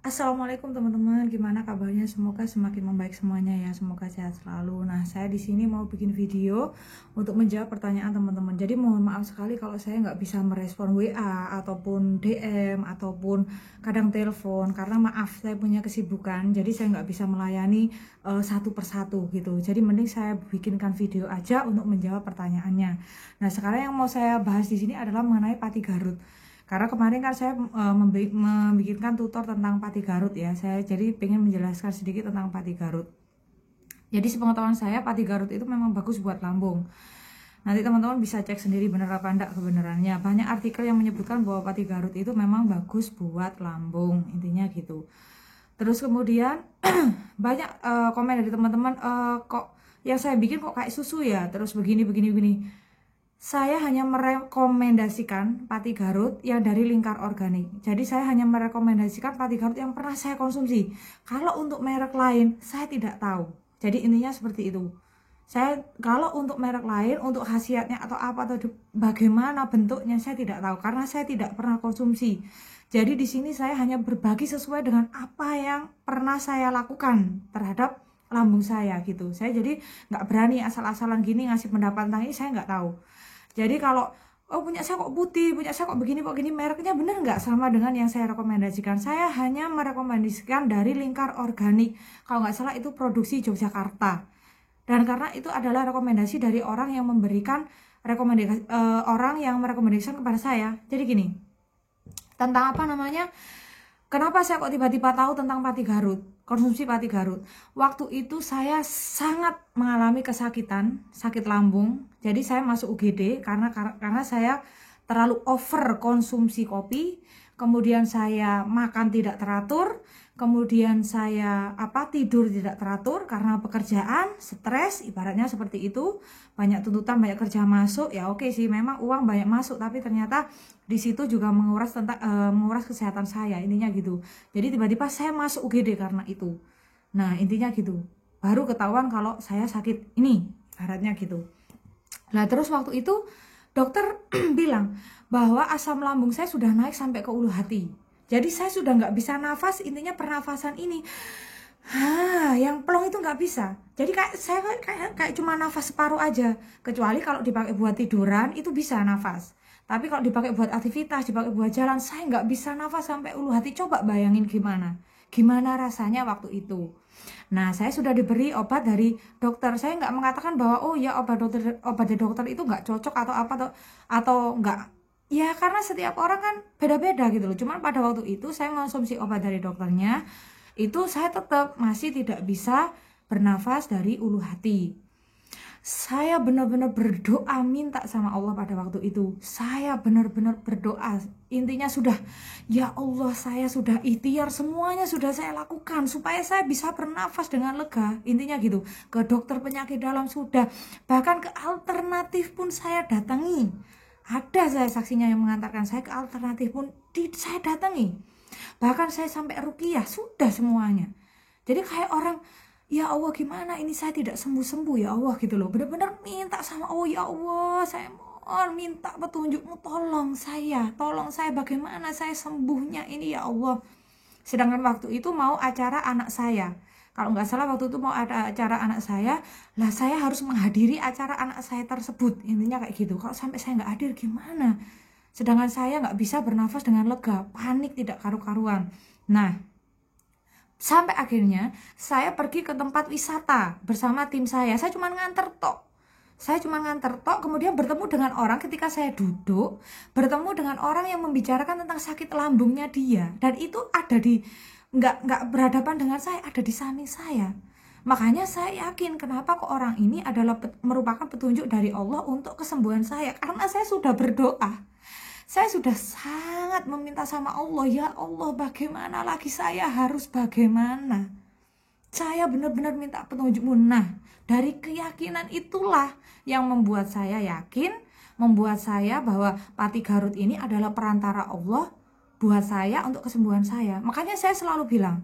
Assalamualaikum teman-teman, gimana kabarnya? Semoga semakin membaik semuanya ya, semoga sehat selalu. Nah, saya di sini mau bikin video untuk menjawab pertanyaan teman-teman. Jadi mohon maaf sekali kalau saya nggak bisa merespon WA ataupun DM ataupun kadang telepon karena maaf saya punya kesibukan. Jadi saya nggak bisa melayani satu persatu gitu. Jadi mending saya bikinkan video aja untuk menjawab pertanyaannya. Nah, sekarang yang mau saya bahas di sini adalah mengenai Pati Garut. Karena kemarin kan saya membikinkan tutor tentang Pati Garut ya. Saya jadi pengen menjelaskan sedikit tentang Pati Garut. Jadi sepengetahuan saya Pati Garut itu memang bagus buat lambung. Nanti teman-teman bisa cek sendiri benar apa enggak kebenarannya. Banyak artikel yang menyebutkan bahwa Pati Garut itu memang bagus buat lambung. Intinya gitu. Terus kemudian banyak komen dari teman-teman, kok yang saya bikin kok kayak susu ya. Terus begini begini begini. Saya hanya merekomendasikan Pati Garut yang dari lingkar organik. Jadi saya hanya merekomendasikan Pati Garut yang pernah saya konsumsi. Kalau untuk merek lain, saya tidak tahu. Jadi intinya seperti itu. Kalau untuk merek lain, untuk khasiatnya atau apa atau bagaimana bentuknya saya tidak tahu karena saya tidak pernah konsumsi. Jadi di sini saya hanya berbagi sesuai dengan apa yang pernah saya lakukan terhadap lambung saya gitu. Saya jadi nggak berani asal-asalan gini ngasih pendapat tentang ini, saya nggak tahu. Jadi kalau punya saya kok putih, punya saya kok begini mereknya bener nggak sama dengan yang saya rekomendasikan. Saya hanya merekomendasikan dari lingkar organik. Kalau nggak salah itu produksi Yogyakarta. Dan karena itu adalah rekomendasi dari orang yang memberikan rekomendasi, orang yang merekomendasikan kepada saya. Jadi gini, tentang apa namanya? Kenapa saya kok tiba-tiba tahu tentang Pati Garut, konsumsi Pati Garut? Waktu itu saya sangat mengalami kesakitan, sakit lambung. Jadi saya masuk UGD karena saya terlalu over konsumsi kopi. Kemudian saya makan tidak teratur, kemudian saya tidur tidak teratur karena pekerjaan, stres, ibaratnya seperti itu. Banyak tuntutan, banyak kerja masuk. Ya oke sih, memang uang banyak masuk, tapi ternyata di situ juga menguras kesehatan saya, intinya gitu. Jadi tiba-tiba saya masuk UGD karena itu. Nah, intinya gitu. Baru ketahuan kalau saya sakit ini, ibaratnya gitu. Nah, terus waktu itu dokter bilang bahwa asam lambung saya sudah naik sampai ke ulu hati. Jadi saya sudah nggak bisa nafas, intinya pernafasan ini. Yang plong itu nggak bisa. Jadi saya kayak cuma nafas separuh aja. Kecuali kalau dipakai buat tiduran itu bisa nafas. Tapi kalau dipakai buat aktivitas, dipakai buat jalan, saya nggak bisa nafas sampai ulu hati. Coba bayangin gimana rasanya waktu itu. Nah, saya sudah diberi obat dari dokter. Saya nggak mengatakan bahwa oh ya obat dari dokter itu nggak cocok atau apa atau nggak. Ya karena setiap orang kan beda-beda gitu loh. Cuman pada waktu itu saya mengonsumsi obat dari dokternya, itu saya tetap masih tidak bisa bernafas dari ulu hati. Saya benar-benar berdoa minta sama Allah pada waktu itu. Saya benar-benar berdoa. Intinya sudah, ya Allah, saya sudah ikhtiar, semuanya sudah saya lakukan supaya saya bisa bernafas dengan lega. Intinya gitu. Ke dokter penyakit dalam sudah. Bahkan ke alternatif pun saya datangi. Ada saya saksinya yang mengantarkan saya ke alternatif pun saya datangi. Bahkan saya sampai ruqyah, sudah semuanya. Jadi kayak orang, ya Allah gimana ini saya tidak sembuh-sembuh ya Allah gitu loh. Benar-benar minta sama Allah, ya Allah saya mohon minta petunjukmu, tolong saya bagaimana saya sembuhnya ini ya Allah. Sedangkan waktu itu mau acara anak saya. Kalau nggak salah waktu itu mau ada acara anak saya, lah saya harus menghadiri acara anak saya tersebut. Intinya kayak gitu. Kalau sampai saya nggak hadir gimana? Sedangkan saya nggak bisa bernafas dengan lega, panik tidak karu-karuan. Nah, sampai akhirnya saya pergi ke tempat wisata bersama tim saya. Saya cuma nganter tok. Kemudian bertemu dengan orang ketika saya duduk, bertemu dengan orang yang membicarakan tentang sakit lambungnya dia. Dan itu ada di, nggak berhadapan dengan saya, ada di samping saya. Makanya saya yakin kenapa kok orang ini adalah merupakan petunjuk dari Allah untuk kesembuhan saya. Karena saya sudah berdoa. Saya sudah sangat meminta sama Allah, ya Allah bagaimana lagi saya harus bagaimana. Saya benar-benar minta petunjukmu. Nah, dari keyakinan itulah yang membuat saya yakin, membuat saya bahwa Pati Garut ini adalah perantara Allah buat saya untuk kesembuhan saya. Makanya saya selalu bilang,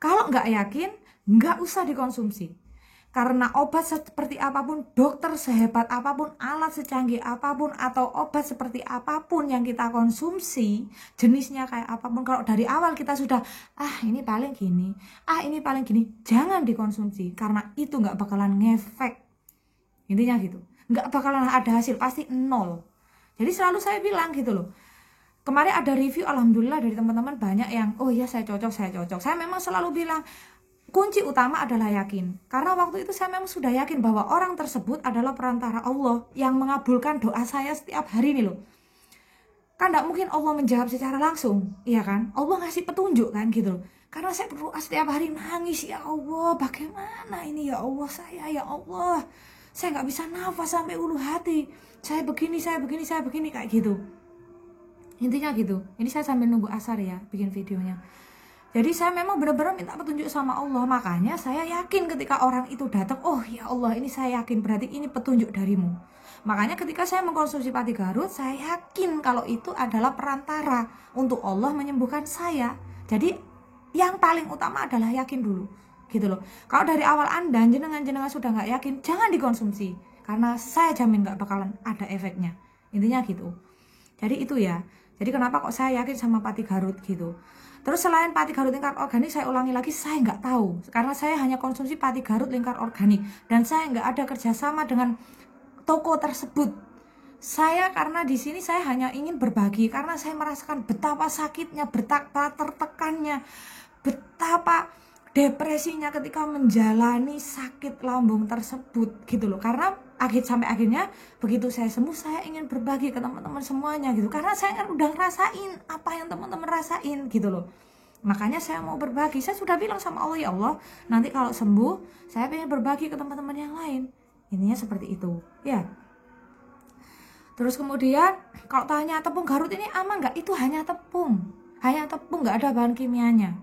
kalau nggak yakin, nggak usah dikonsumsi. Karena obat seperti apapun, dokter sehebat apapun, alat secanggih apapun, atau obat seperti apapun yang kita konsumsi, jenisnya kayak apapun, kalau dari awal kita sudah, ini paling gini, ini paling gini, jangan dikonsumsi, karena itu nggak bakalan ngefek. Intinya gitu, nggak bakalan ada hasil, pasti nol. Jadi selalu saya bilang gitu loh. Kemarin ada review, alhamdulillah dari teman-teman banyak yang, oh iya saya cocok, saya cocok. Saya memang selalu bilang, kunci utama adalah yakin. Karena waktu itu saya memang sudah yakin bahwa orang tersebut adalah perantara Allah yang mengabulkan doa saya setiap hari nih loh. Kan gak mungkin Allah menjawab secara langsung, iya kan? Allah ngasih petunjuk kan gitu loh. Karena saya berdoa setiap hari nangis, ya Allah bagaimana ini ya Allah saya, ya Allah. Saya gak bisa nafas sampai ulu hati. Saya begini, saya begini, saya begini, kayak gitu. Intinya gitu. Ini saya sambil nunggu asar ya bikin videonya. Jadi saya memang benar-benar minta petunjuk sama Allah. Makanya saya yakin ketika orang itu datang, oh ya Allah ini saya yakin berarti ini petunjuk darimu. Makanya ketika saya mengkonsumsi pati Garut, saya yakin kalau itu adalah perantara untuk Allah menyembuhkan saya. Jadi yang paling utama adalah yakin dulu, gitu loh. Kalau dari awal Anda jenengan sudah nggak yakin, jangan dikonsumsi. Karena saya jamin nggak bakalan ada efeknya. Intinya gitu. Jadi itu ya. Jadi kenapa kok saya yakin sama pati Garut gitu. Terus selain pati Garut lingkar organik, saya ulangi lagi, saya nggak tahu. Karena saya hanya konsumsi pati Garut lingkar organik. Dan saya nggak ada kerjasama dengan toko tersebut. Saya karena di sini saya hanya ingin berbagi. Karena saya merasakan betapa sakitnya, betapa tertekannya, betapa depresinya ketika menjalani sakit lambung tersebut gitu loh. Karena sampai akhirnya begitu saya sembuh, saya ingin berbagi ke teman-teman semuanya gitu, karena saya kan udah ngerasain apa yang teman-teman rasain gitu loh. Makanya saya mau berbagi. Saya sudah bilang sama Allah, ya Allah nanti kalau sembuh saya pengen berbagi ke teman-teman yang lain. Intinya seperti itu ya. Terus kemudian kalau tanya tepung Garut ini aman nggak, itu hanya tepung, nggak ada bahan kimianya.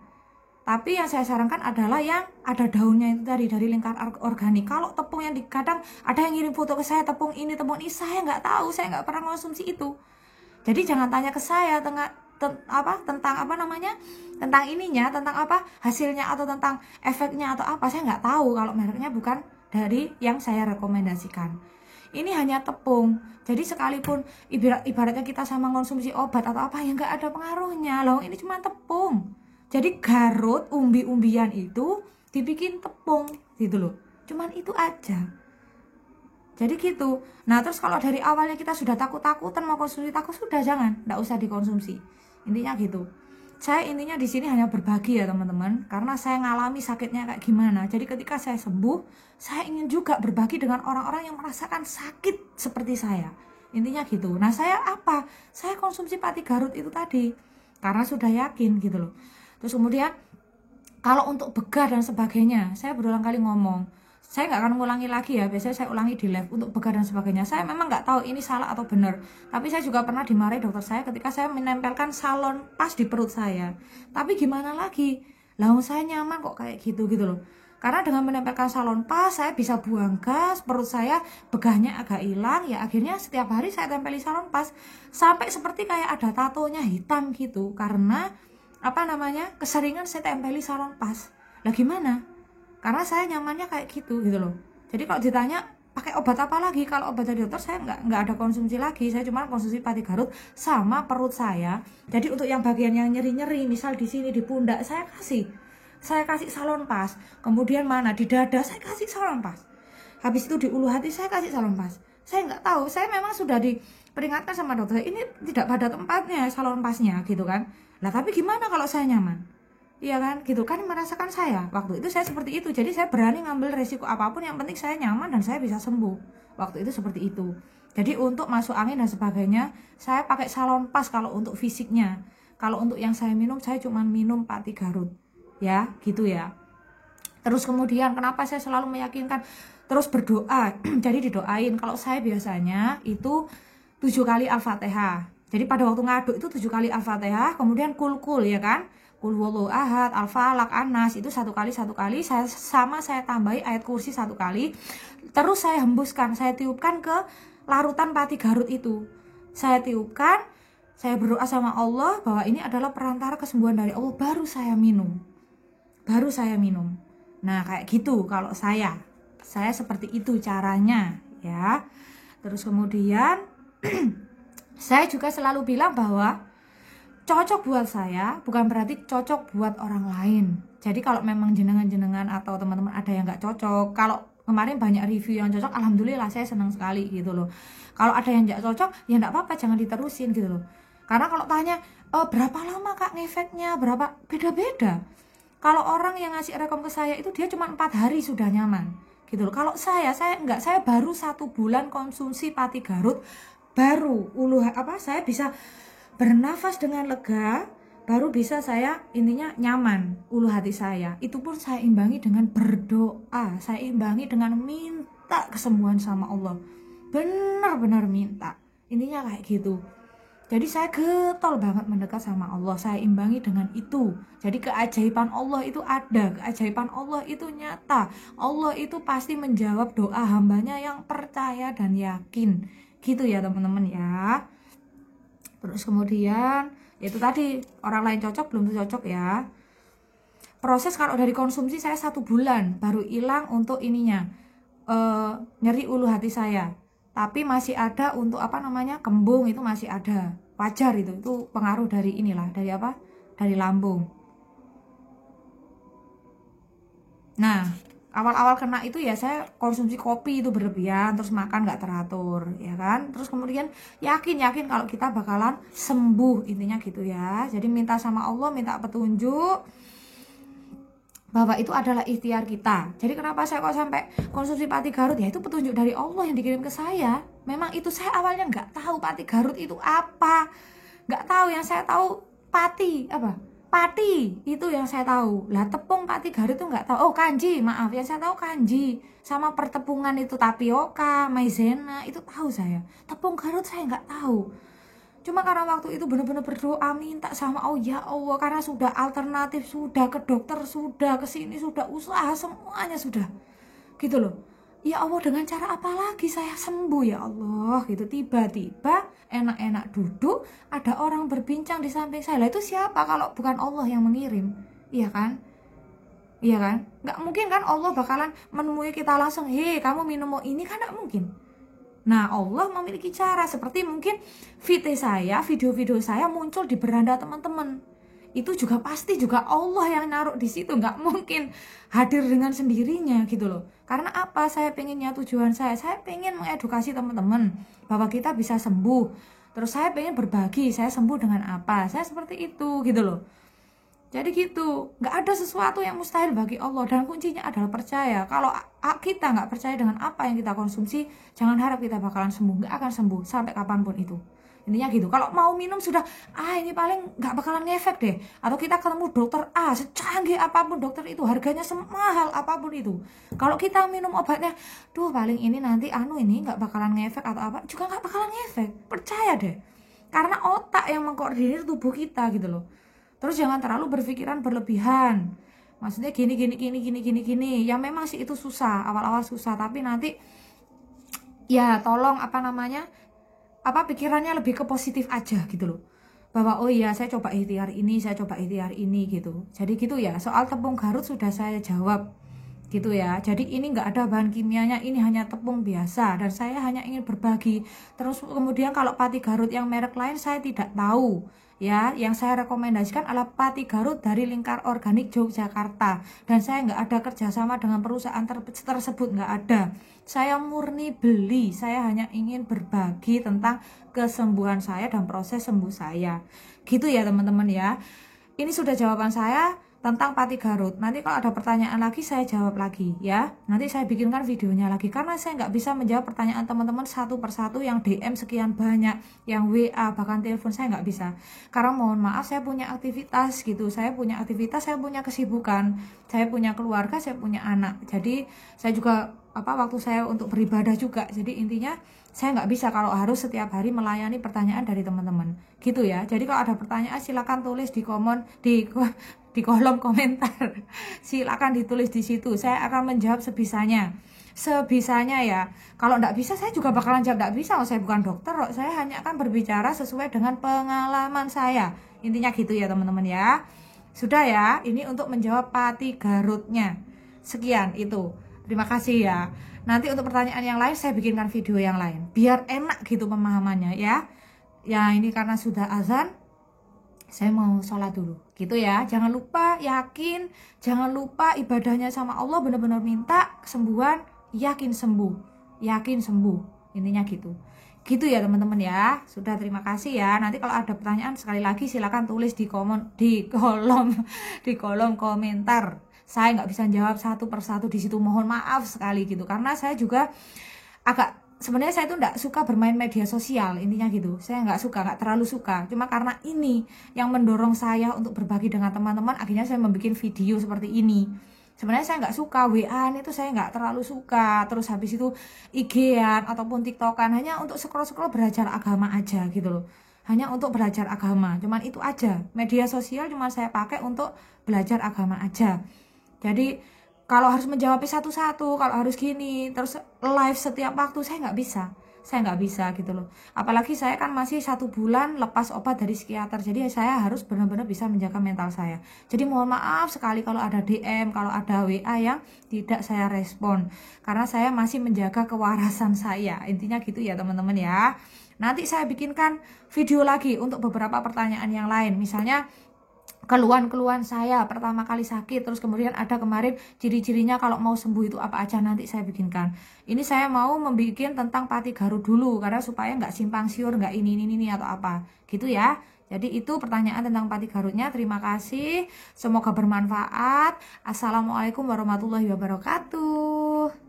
Tapi yang saya sarankan adalah yang ada daunnya itu dari lingkar organik. Kalau tepung yang kadang ada yang ngirim foto ke saya, tepung ini, saya nggak tahu, saya nggak pernah konsumsi itu. Jadi jangan tanya ke saya tentang ininya, tentang apa hasilnya atau tentang efeknya atau apa. Saya nggak tahu kalau mereknya bukan dari yang saya rekomendasikan. Ini hanya tepung. Jadi sekalipun ibaratnya kita sama konsumsi obat atau apa yang nggak ada pengaruhnya. Loh ini cuma tepung. Jadi Garut, umbi-umbian itu dibikin tepung gitu loh. Cuman itu aja. Jadi gitu. Nah terus kalau dari awalnya kita sudah takut-takutan mau konsumsi, sudah jangan, nggak usah dikonsumsi. Intinya gitu. Saya intinya di sini hanya berbagi ya teman-teman. Karena saya ngalami sakitnya kayak gimana. Jadi ketika saya sembuh, saya ingin juga berbagi dengan orang-orang yang merasakan sakit seperti saya. Intinya gitu. Nah saya apa? Saya konsumsi pati Garut itu tadi. Karena sudah yakin gitu loh. Terus kemudian kalau untuk begah dan sebagainya, saya berulang kali ngomong, saya nggak akan ngulangi lagi ya, biasanya saya ulangi di live. Untuk begah dan sebagainya saya memang nggak tahu ini salah atau benar, tapi saya juga pernah dimarahi dokter saya ketika saya menempelkan salon pas di perut saya. Tapi gimana lagi, lalu saya nyaman kok kayak gitu loh. Karena dengan menempelkan salon pas, saya bisa buang gas, perut saya begahnya agak hilang, ya akhirnya setiap hari saya tempeli salon pas, sampai seperti kayak ada tatonya hitam gitu, karena keseringan saya tempeli salon pas. Lah gimana? Karena saya nyamannya kayak gitu loh. Jadi kalau ditanya pakai obat apa lagi, kalau obat dari dokter saya nggak ada konsumsi lagi. Saya cuma konsumsi pati Garut sama perut saya. Jadi untuk yang bagian yang nyeri-nyeri, misal di sini di pundak, saya kasih salon pas. Kemudian di dada saya kasih salon pas. Habis itu di ulu hati saya kasih salon pas. Saya nggak tahu, saya memang sudah diperingatkan sama dokter, ini tidak pada tempatnya salon pasnya gitu kan. Lah tapi gimana kalau saya nyaman? Iya kan, gitu kan merasakan saya. Waktu itu saya seperti itu, jadi saya berani ngambil resiko apapun, yang penting saya nyaman dan saya bisa sembuh. Waktu itu seperti itu. Jadi untuk masuk angin dan sebagainya, saya pakai salon pas kalau untuk fisiknya. Kalau untuk yang saya minum, saya cuma minum pati Garut. Ya, gitu ya. Terus kemudian kenapa saya selalu meyakinkan, terus berdoa. Jadi didoain. Kalau saya biasanya itu 7 kali Al-Fatihah. Jadi pada waktu ngaduk itu 7 kali Al-Fatihah, kemudian kul ya kan, kul huwallahu ahad, al-falaq, an-nas, itu 1 kali, saya tambahi ayat kursi 1 kali. Terus saya hembuskan, saya tiupkan ke larutan pati Garut itu. Saya tiupkan, saya berdoa sama Allah bahwa ini adalah perantara kesembuhan dari Allah, baru saya minum. Nah kayak gitu kalau saya Saya seperti itu caranya ya. Terus kemudian saya juga selalu bilang bahwa cocok buat saya bukan berarti cocok buat orang lain. Jadi kalau memang jenengan-jenengan atau teman-teman ada yang nggak cocok, kalau kemarin banyak review yang cocok, alhamdulillah saya senang sekali gitu loh. Kalau ada yang nggak cocok, ya nggak apa-apa, jangan diterusin gitu loh. Karena kalau tanya berapa lama kak ngefeknya, berapa, beda-beda. Kalau orang yang ngasih rekom ke saya itu dia cuma 4 hari sudah nyaman gitu loh. Kalau saya enggak, saya baru 1 bulan konsumsi pati Garut, baru saya bisa bernafas dengan lega, baru bisa saya intinya nyaman ulu hati saya. Itu pun saya imbangi dengan berdoa, saya imbangi dengan minta kesembuhan sama Allah, benar-benar minta, intinya kayak gitu. Jadi saya getol banget mendekat sama Allah, saya imbangi dengan itu. Jadi keajaiban Allah itu ada, keajaiban Allah itu nyata. Allah itu pasti menjawab doa hambanya yang percaya dan yakin. Gitu ya teman-teman ya. Terus kemudian itu tadi, orang lain cocok belum cocok ya. Proses kalau dari konsumsi saya 1 bulan baru hilang untuk ininya nyeri ulu hati saya. Tapi masih ada untuk kembung, itu masih ada. Wajar itu pengaruh dari inilah, dari lambung. Nah, awal-awal kena itu ya saya konsumsi kopi itu berlebihan, terus makan nggak teratur, ya kan. Terus kemudian yakin kalau kita bakalan sembuh, intinya gitu ya. Jadi minta sama Allah, minta petunjuk bahwa itu adalah ikhtiar kita. Jadi kenapa saya kok sampai konsumsi pati Garut, ya itu petunjuk dari Allah yang dikirim ke saya. Memang itu saya awalnya nggak tahu pati Garut itu apa, nggak tahu. Yang saya tahu pati itu yang saya tahu lah. Tepung pati Garut itu nggak tahu. Oh, kanji, maaf, yang saya tahu kanji sama pertepungan itu tapioka, maizena, itu tahu saya. Tepung Garut saya nggak tahu. Cuma karena waktu itu benar-benar berdoa minta sama Allah, ya Allah, karena sudah alternatif, sudah ke dokter, sudah ke sini, sudah usaha, semuanya sudah gitu loh. Ya Allah, dengan cara apa lagi saya sembuh ya Allah gitu. Tiba-tiba enak-enak duduk, ada orang berbincang di samping saya. Lah itu siapa kalau bukan Allah yang mengirim? Iya kan? Iya kan? Nggak mungkin kan Allah bakalan menemui kita langsung, hei kamu minum ini, kan nggak mungkin. Nah, Allah memiliki cara, seperti mungkin video-video saya muncul di beranda teman-teman. Itu juga pasti juga Allah yang naruh di situ, nggak mungkin hadir dengan sendirinya gitu loh. Karena apa? Saya pengennya, tujuan saya pengen mengedukasi teman-teman bahwa kita bisa sembuh. Terus saya pengen berbagi, saya sembuh dengan apa? Saya seperti itu gitu loh. Jadi gitu, nggak ada sesuatu yang mustahil bagi Allah, dan kuncinya adalah percaya. Kalau kita nggak percaya dengan apa yang kita konsumsi, jangan harap kita bakalan sembuh, nggak akan sembuh sampai kapanpun itu. Intinya gitu. Kalau mau minum sudah, ini paling nggak bakalan ngefek deh. Atau kita ketemu dokter A, secanggih apapun dokter itu, harganya semahal apapun itu. Kalau kita minum obatnya, paling ini nanti ini nggak bakalan ngefek atau apa, juga nggak bakalan ngefek. Percaya deh. Karena otak yang mengkoordinir tubuh kita gitu loh. Terus jangan terlalu berpikiran berlebihan. Maksudnya gini. Ya memang sih itu susah, awal-awal susah, tapi nanti ya tolong pikirannya lebih ke positif aja gitu loh. Bahwa oh iya, saya coba ikhtiar ini gitu. Jadi gitu ya. Soal tepung Garut sudah saya jawab gitu ya. Jadi ini nggak ada bahan kimianya, ini hanya tepung biasa, dan saya hanya ingin berbagi. Terus kemudian kalau pati Garut yang merek lain saya tidak tahu. Ya, yang saya rekomendasikan adalah pati Garut dari Lingkar Organik Yogyakarta, dan saya nggak ada kerjasama dengan perusahaan tersebut, nggak ada. Saya murni beli, saya hanya ingin berbagi tentang kesembuhan saya dan proses sembuh saya. Gitu ya teman-teman ya. Ini sudah jawaban saya tentang pati Garut. Nanti kalau ada pertanyaan lagi saya jawab lagi ya. Nanti saya bikinkan videonya lagi, karena saya nggak bisa menjawab pertanyaan teman-teman satu persatu yang DM sekian banyak, yang WA, bahkan telepon, saya nggak bisa. Karena mohon maaf, saya punya aktivitas gitu. Saya punya kesibukan, saya punya keluarga, saya punya anak. Jadi saya juga waktu saya untuk beribadah juga. Jadi intinya saya nggak bisa kalau harus setiap hari melayani pertanyaan dari teman-teman gitu ya. Jadi kalau ada pertanyaan silakan tulis di kolom komentar. Silakan ditulis di situ. Saya akan menjawab sebisanya ya. Kalau nggak bisa saya juga bakalan jawab nggak bisa. Saya bukan dokter, saya hanya akan berbicara sesuai dengan pengalaman saya. Intinya gitu ya teman-teman ya. Sudah ya, ini untuk menjawab pati Garutnya. Sekian itu. Terima kasih ya. Nanti untuk pertanyaan yang lain saya bikinkan video yang lain biar enak gitu pemahamannya ya. Ya ini karena sudah azan, saya mau sholat dulu gitu ya. Jangan lupa yakin, jangan lupa ibadahnya sama Allah, benar-benar minta kesembuhan, yakin sembuh, yakin sembuh, intinya gitu ya teman-teman ya. Sudah, terima kasih ya. Nanti kalau ada pertanyaan sekali lagi silakan tulis di kolom komentar. Saya nggak bisa jawab satu persatu di situ, mohon maaf sekali gitu, karena saya juga agak, sebenarnya saya tuh nggak suka bermain media sosial, intinya gitu. Saya nggak suka, nggak terlalu suka. Cuma karena ini yang mendorong saya untuk berbagi dengan teman-teman, akhirnya saya membuat video seperti ini. Sebenarnya saya nggak suka WA-an itu, saya nggak terlalu suka. Terus habis itu IG-an ataupun TikTok-an hanya untuk scroll-scroll belajar agama aja gitu loh. Hanya untuk belajar agama, cuman itu aja. Media sosial cuma saya pakai untuk belajar agama aja. Jadi kalau harus menjawab satu-satu, kalau harus gini, terus live setiap waktu, saya nggak bisa gitu loh. Apalagi saya kan masih 1 bulan lepas obat dari psikiater, jadi saya harus benar-benar bisa menjaga mental saya. Jadi mohon maaf sekali kalau ada DM, kalau ada WA yang tidak saya respon, karena saya masih menjaga kewarasan saya, intinya gitu ya teman-teman ya. Nanti saya bikinkan video lagi untuk beberapa pertanyaan yang lain, misalnya keluhan-keluhan saya pertama kali sakit, terus kemudian ada kemarin ciri-cirinya kalau mau sembuh itu apa aja, nanti saya bikinkan. Ini saya mau membuat tentang Pati Garut dulu karena supaya nggak simpang siur, nggak ini atau apa gitu ya. Jadi itu pertanyaan tentang Pati Garutnya. Terima kasih, semoga bermanfaat. Assalamualaikum warahmatullahi wabarakatuh.